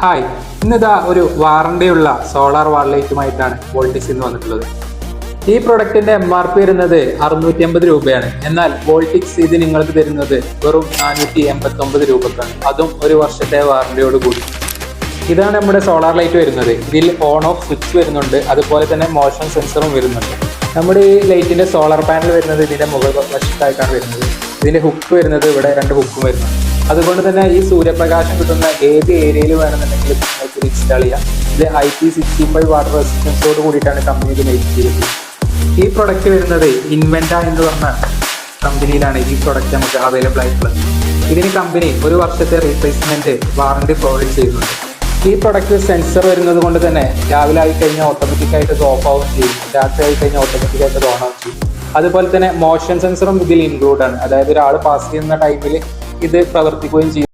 Hi, ഇന്നിതാ ഒരു വാറണ്ടിയുള്ള solar വാൾ ലൈറ്റുമായിട്ടാണ് വോൾട്ടിക്സ് ഇന്ന് വന്നിട്ടുള്ളത്. ഈ പ്രൊഡക്റ്റിന്റെ MRP വരുന്നത് 650 രൂപയാണ്. എന്നാൽ വോൾട്ടിക്സ് ഇത് നിങ്ങൾക്ക് തരുന്നത് വെറും 489 രൂപക്കാണ്, അതും ഒരു വർഷത്തെ വാറണ്ടിയോട് കൂടി. ഇതാണ് നമ്മുടെ സോളാർ ലൈറ്റ് വരുന്നത്. ഇതിൽ ഓൺ ഓഫ് സ്വിച്ച് വരുന്നുണ്ട്, അതുപോലെ തന്നെ മോഷൻ സെൻസറും വരുന്നുണ്ട്. നമ്മുടെ ഈ ലൈറ്റിന്റെ സോളാർ പാനൽ വരുന്നത് ഇതിന്റെ മുകൾ വശത്തായിട്ടാണ് വരുന്നത്. ഇതിന്റെ ഹുക്ക് വരുന്നത് ഇവിടെ 2 ഹുക്കും വരുന്നുണ്ട്. അതുകൊണ്ട് തന്നെ ഈ സൂര്യപ്രകാശം കിട്ടുന്ന ഏത് ഏരിയയിൽ വേണമെന്നുണ്ടെങ്കിലും നിങ്ങൾക്ക് ഇത് ഇൻസ്റ്റാൾ ചെയ്യാം. ഇത് IP65 വാട്ടർ റെസിസ്റ്റൻസോട് കൂടിയിട്ടാണ് കമ്പനി ഇത് മേക്ക് ചെയ്തത്. ഈ പ്രൊഡക്റ്റ് വരുന്നത് ഇൻവെന്റ എന്ന് പറഞ്ഞ കമ്പനിയിലാണ് ഈ പ്രൊഡക്റ്റ് നമുക്ക് അവൈലബിൾ ആയിട്ടുള്ളത്. ഇതിന് കമ്പനി ഒരു വർഷത്തെ റീപ്ലേസ്മെന്റ് വാറണ്ടി പ്രൊവൈഡ് ചെയ്യുന്നുണ്ട്. ഈ പ്രൊഡക്റ്റ് സെൻസർ വരുന്നത് കൊണ്ട് തന്നെ രാവിലെ ആയി കഴിഞ്ഞാൽ ഓട്ടോമാറ്റിക്കായിട്ട് ഇത് ഓഫ് ആവുകയും ചെയ്യും, രാത്രി ആയി കഴിഞ്ഞാൽ ഓട്ടോമാറ്റിക്കായിട്ട് ഇത് ഓൺ ആവുകയും ചെയ്യും. അതുപോലെ തന്നെ മോഷൻ സെൻസറും ഇതിൽ ഇൻക്ലൂഡ് ആണ്. അതായത് ഒരാൾ പാസ് ചെയ്യുന്ന ടൈമിൽ ഇത് പ്രവർത്തിക്കുകയും ചെയ്യും.